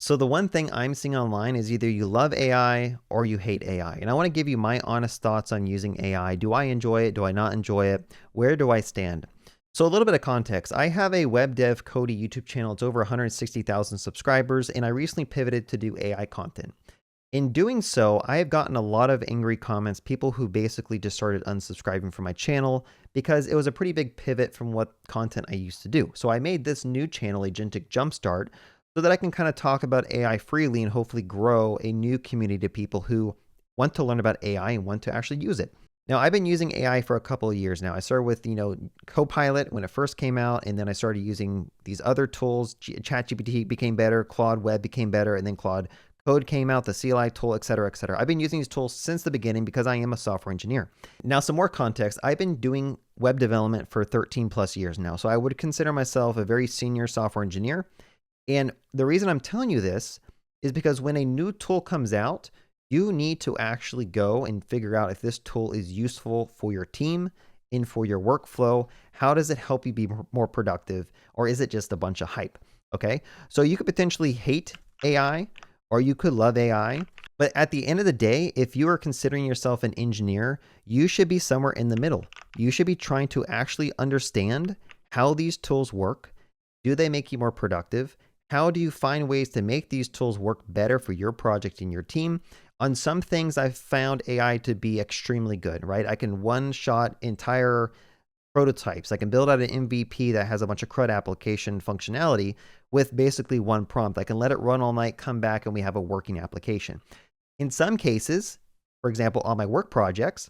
So the one thing I'm seeing online is either you love AI or you hate AI. And I want to give you my honest thoughts on using AI. Do I enjoy it? Do I not enjoy it? Where do I stand? So a little bit of context. I have a web dev Cody YouTube channel. It's over 160,000 subscribers, and I recently pivoted to do AI content. In doing so, I have gotten a lot of angry comments, people who basically just started unsubscribing from my channel because it was a pretty big pivot from what content I used to do. So I made this new channel, Agentic Jumpstart, so that I can kind of talk about AI freely and hopefully grow a new community of people who want to learn about AI and want to actually use it. Now, I've been using AI for a couple of years now. I started with, Copilot when it first came out, and then I started using these other tools. ChatGPT became better, Claude Web became better, and then Claude Code came out, the CLI tool, et cetera, et cetera. I've been using these tools since the beginning because I am a software engineer. Now, some more context. I've been doing web development for 13 plus years now, so I would consider myself a very senior software engineer. And the reason I'm telling you this is because when a new tool comes out, you need to actually go and figure out if this tool is useful for your team and for your workflow. How does it help you be more productive, or is it just a bunch of hype? Okay, so you could potentially hate AI or you could love AI. But at the end of the day, if you are considering yourself an engineer, you should be somewhere in the middle. You should be trying to actually understand how these tools work. Do they make you more productive? How do you find ways to make these tools work better for your project and your team? On some things, I've found AI to be extremely good, right? I can one-shot entire prototypes. I can build out an MVP that has a bunch of CRUD application functionality with basically one prompt. I can let it run all night, come back, and we have a working application. In some cases, for example, on my work projects,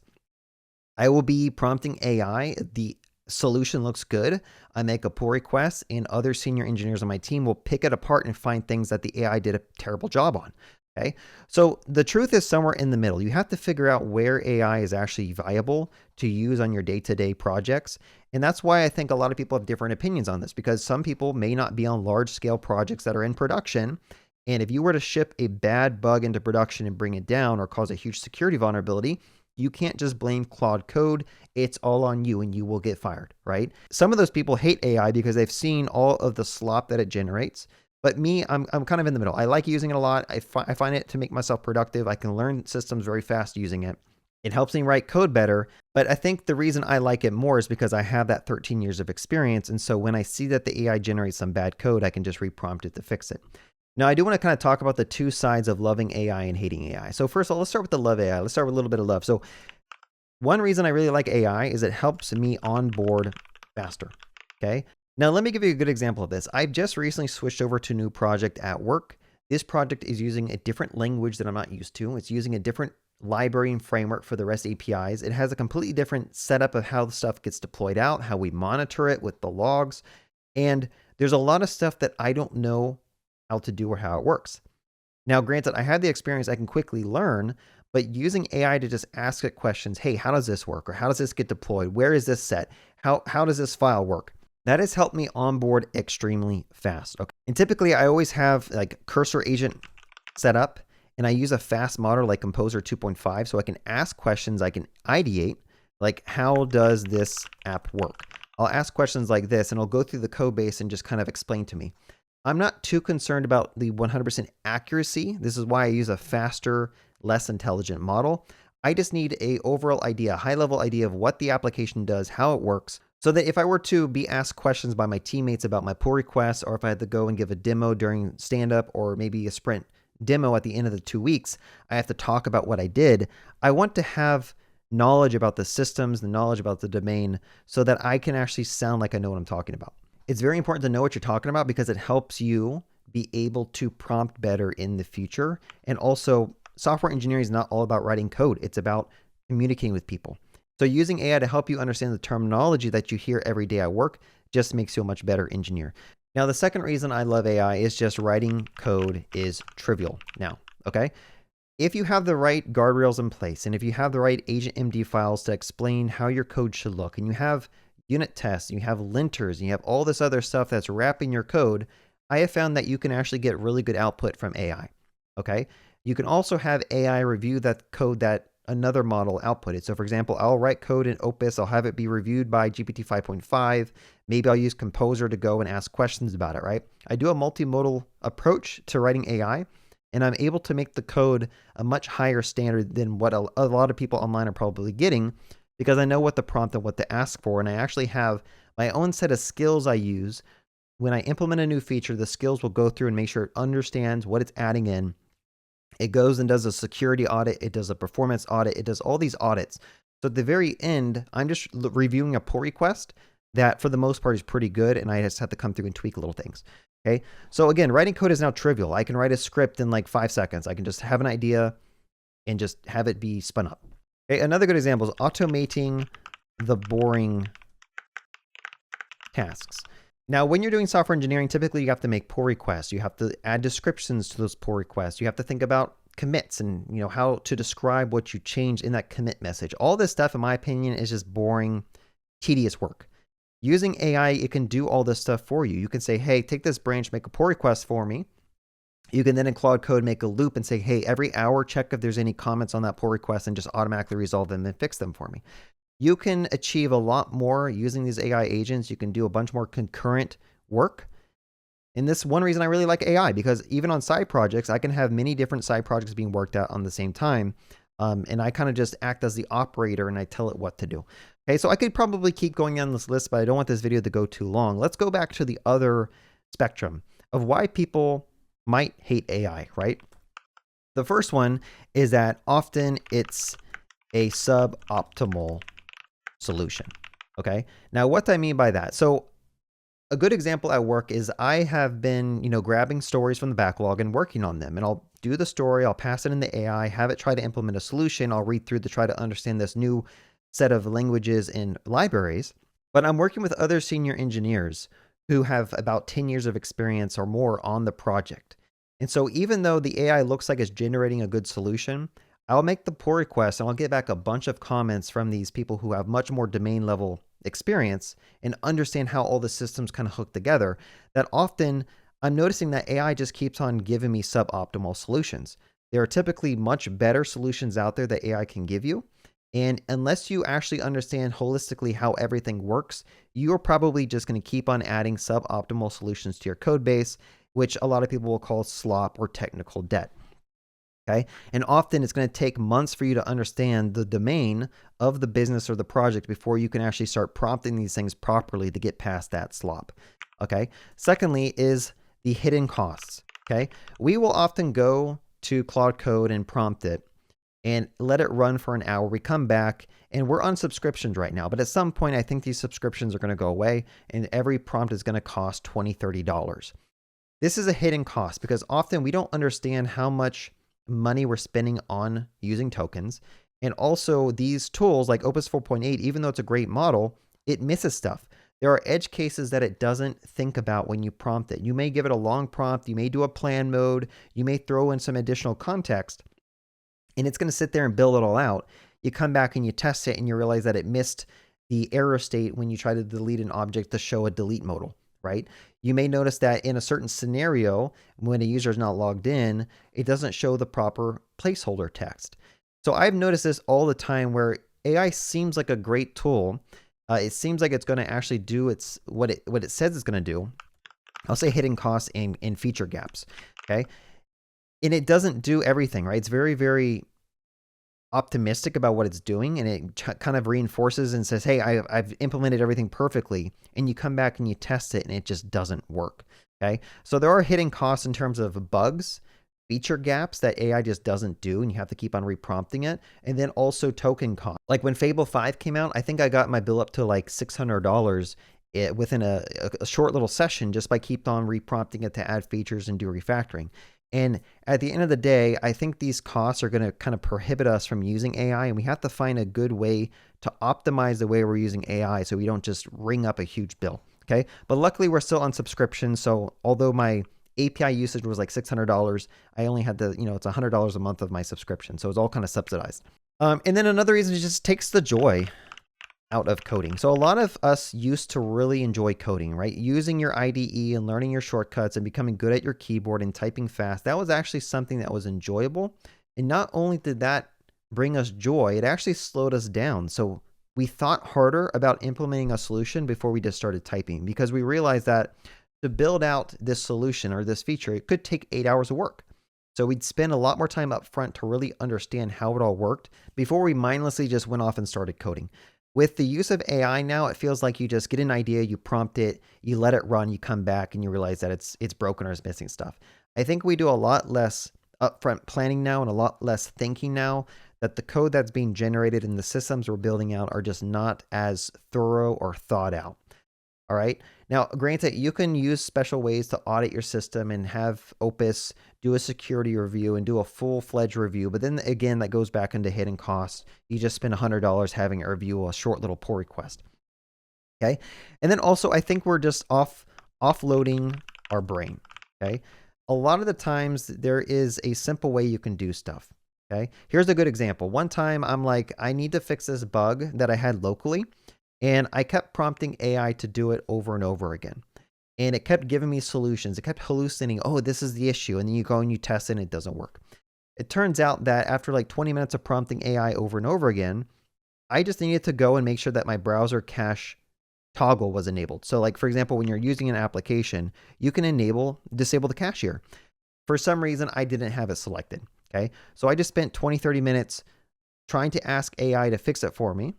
I will be prompting AI. The solution looks good. I make a pull request, and other senior engineers on my team will pick it apart and find things that the AI did a terrible job on. Okay, so the truth is somewhere in the middle. You have to figure out where AI is actually viable to use on your day-to-day projects. And that's why I think a lot of people have different opinions on this, because some people may not be on large-scale projects that are in production. And if you were to ship a bad bug into production and bring it down or cause a huge security vulnerability, you can't just blame Claude Code. It's all on you and you will get fired, right? Some of those people hate AI because they've seen all of the slop that it generates. But me, I'm kind of in the middle. I like using it a lot. I find it to make myself productive. I can learn systems very fast using it. It helps me write code better. But I think the reason I like it more is because I have that 13 years of experience. And so when I see that the AI generates some bad code, I can just reprompt it to fix it. Now, I do want to kind of talk about the two sides of loving AI and hating AI. So first of all, let's start with the love AI. Let's start with a little bit of love. So one reason I really like AI is it helps me onboard faster. Okay. Now, let me give you a good example of this. I've just recently switched over to a new project at work. This project is using a different language that I'm not used to. It's using a different library and framework for the REST APIs. It has a completely different setup of how the stuff gets deployed out, how we monitor it with the logs. And there's a lot of stuff that I don't know how to do or how it works. Now, granted, I have the experience, I can quickly learn, but using AI to just ask it questions, hey, how does this work? Or how does this get deployed? Where is this set? How does this file work? That has helped me onboard extremely fast. Okay. And typically I always have like cursor agent set up, and I use a fast model like Composer 2.5. So I can ask questions, I can ideate, like how does this app work? I'll ask questions like this and I'll go through the code base and just kind of explain to me. I'm not too concerned about the 100% accuracy. This is why I use a faster, less intelligent model. I just need a overall idea, a high level idea of what the application does, how it works, so that if I were to be asked questions by my teammates about my pull requests, or if I had to go and give a demo during stand-up or maybe a sprint demo at the end of the 2 weeks, I have to talk about what I did. I want to have knowledge about the systems, the knowledge about the domain, so that I can actually sound like I know what I'm talking about. It's very important to know what you're talking about because it helps you be able to prompt better in the future. And also, software engineering is not all about writing code. It's about communicating with people. So using AI to help you understand the terminology that you hear every day at work just makes you a much better engineer. Now, the second reason I love AI is just writing code is trivial now, okay? If you have the right guardrails in place, and if you have the right agent MD files to explain how your code should look, and you have unit tests, and you have linters, and you have all this other stuff that's wrapping your code, I have found that you can actually get really good output from AI, okay? You can also have AI review that code that another model outputted. So for example, I'll write code in Opus, I'll have it be reviewed by GPT 5.5, Maybe I'll use Composer to go and ask questions about it, right? I do a multimodal approach to writing AI, and I'm able to make the code a much higher standard than what a lot of people online are probably getting, because I know what to prompt and what to ask for, and I actually have my own set of skills I use. When I implement a new feature, the skills will go through and make sure it understands what it's adding in. It goes and does a security audit, it does a performance audit, it does all these audits. So at the very end, I'm just reviewing a pull request that for the most part is pretty good, and I just have to come through and tweak little things. Okay, so again, writing code is now trivial. I can write a script in like 5 seconds. I can just have an idea and just have it be spun up. Okay, another good example is automating the boring tasks. Now, when you're doing software engineering, typically you have to make pull requests. You have to add descriptions to those pull requests. You have to think about commits and how to describe what you change in that commit message. All this stuff, in my opinion, is just boring, tedious work. Using AI, it can do all this stuff for you. You can say, hey, take this branch, make a pull request for me. You can then in Claude Code make a loop and say, hey, every hour check if there's any comments on that pull request and just automatically resolve them and fix them for me. You can achieve a lot more using these AI agents. You can do a bunch more concurrent work. And this is one reason I really like AI, because even on side projects, I can have many different side projects being worked out on the same time. And I kind of just act as the operator and I tell it what to do. Okay, so I could probably keep going down this list, but I don't want this video to go too long. Let's go back to the other spectrum of why people might hate AI, right? The first one is that often it's a suboptimal solution. Okay, now what do I mean by that? So a good example at work is I have been, grabbing stories from the backlog and working on them. And I'll do the story, I'll pass it in the AI, have it try to implement a solution. I'll read through to try to understand this new set of languages and libraries. But I'm working with other senior engineers who have about 10 years of experience or more on the project. And so even though the AI looks like it's generating a good solution, I'll make the pull request and I'll get back a bunch of comments from these people who have much more domain level experience and understand how all the systems kind of hook together, that often I'm noticing that AI just keeps on giving me suboptimal solutions. There are typically much better solutions out there that AI can give you. And unless you actually understand holistically how everything works, you're probably just going to keep on adding suboptimal solutions to your code base, which a lot of people will call slop or technical debt. Okay. And often it's going to take months for you to understand the domain of the business or the project before you can actually start prompting these things properly to get past that slop. Okay. Secondly is the hidden costs. Okay. We will often go to Claude Code and prompt it and let it run for an hour. We come back and we're on subscriptions right now, but at some point I think these subscriptions are going to go away and every prompt is going to cost $20, $30. This is a hidden cost because often we don't understand how much money we're spending on using tokens. And also these tools like Opus 4.8, even though it's a great model, it misses stuff. There are edge cases that it doesn't think about when you prompt it. You may give it a long prompt, you may do a plan mode, you may throw in some additional context, and it's going to sit there and build it all out. You come back and you test it and you realize that it missed the error state when you try to delete an object to show a delete modal, right? You may notice that in a certain scenario, when a user is not logged in, it doesn't show the proper placeholder text. So I've noticed this all the time where AI seems like a great tool. It seems like it's going to actually do what it says it's going to do. I'll say hidden costs and feature gaps. Okay. And it doesn't do everything, right? It's very, very optimistic about what it's doing, and it kind of reinforces and says, hey, I've implemented everything perfectly. And you come back and you test it and it just doesn't work. Okay. So there are hidden costs in terms of bugs, feature gaps that AI just doesn't do, and you have to keep on reprompting it. And then also token cost. Like when Fable 5 came out, I think I got my bill up to like $600 within a short little session just by keep on reprompting it to add features and do refactoring. And at the end of the day, I think these costs are going to kind of prohibit us from using AI, and we have to find a good way to optimize the way we're using AI so we don't just ring up a huge bill. Okay. But luckily we're still on subscription. So although my API usage was like $600, I only had to, it's $100 a month of my subscription. So it's all kind of subsidized. And then another reason, it just takes the joy out of coding. So a lot of us used to really enjoy coding, right? Using your IDE and learning your shortcuts and becoming good at your keyboard and typing fast. That was actually something that was enjoyable. And not only did that bring us joy, it actually slowed us down. So we thought harder about implementing a solution before we just started typing, because we realized that to build out this solution or this feature, it could take 8 hours of work. So we'd spend a lot more time up front to really understand how it all worked before we mindlessly just went off and started coding. With the use of AI now, it feels like you just get an idea, you prompt it, you let it run, you come back and you realize that it's broken or it's missing stuff. I think we do a lot less upfront planning now and a lot less thinking now, that the code that's being generated and the systems we're building out are just not as thorough or thought out. All right. Now, granted, you can use special ways to audit your system and have Opus do a security review and do a full-fledged review. But then again, that goes back into hidden costs. You just spend $100 having it review a short little pull request. Okay. And then also, I think we're just offloading our brain. Okay. A lot of the times there is a simple way you can do stuff. Okay. Here's a good example. One time I'm like, I need to fix this bug that I had locally. And I kept prompting AI to do it over and over again. And it kept giving me solutions. It kept hallucinating, oh, this is the issue. And then you go and you test it and it doesn't work. It turns out that after like 20 minutes of prompting AI over and over again, I just needed to go and make sure that my browser cache toggle was enabled. So like, for example, when you're using an application, you can disable the cache here. For some reason, I didn't have it selected. Okay. So I just spent 20, 30 minutes trying to ask AI to fix it for me,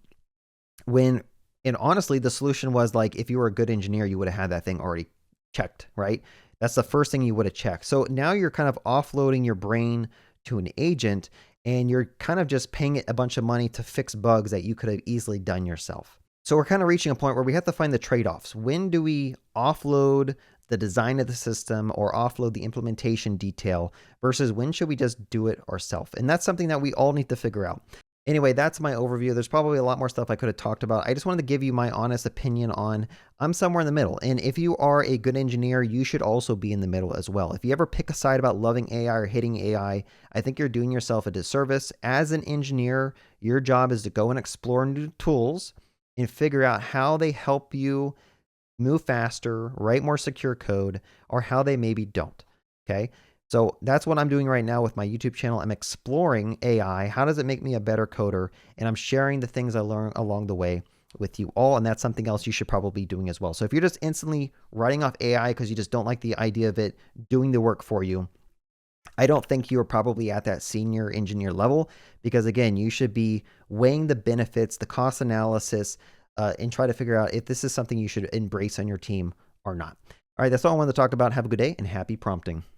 and honestly, the solution was like, if you were a good engineer, you would have had that thing already checked, right? That's the first thing you would have checked. So now you're kind of offloading your brain to an agent, and you're kind of just paying it a bunch of money to fix bugs that you could have easily done yourself. So we're kind of reaching a point where we have to find the trade-offs. When do we offload the design of the system or offload the implementation detail versus when should we just do it ourselves? And that's something that we all need to figure out. Anyway, that's my overview. There's probably a lot more stuff I could have talked about. I just wanted to give you my honest opinion on, I'm somewhere in the middle. And if you are a good engineer, you should also be in the middle as well. If you ever pick a side about loving AI or hating AI, I think you're doing yourself a disservice. As an engineer, your job is to go and explore new tools and figure out how they help you move faster, write more secure code, or how they maybe don't. Okay. So that's what I'm doing right now with my YouTube channel. I'm exploring AI. How does it make me a better coder? And I'm sharing the things I learn along the way with you all. And that's something else you should probably be doing as well. So if you're just instantly writing off AI because you just don't like the idea of it doing the work for you, I don't think you're probably at that senior engineer level, because again, you should be weighing the benefits, the cost analysis, and try to figure out if this is something you should embrace on your team or not. All right, that's all I wanted to talk about. Have a good day and happy prompting.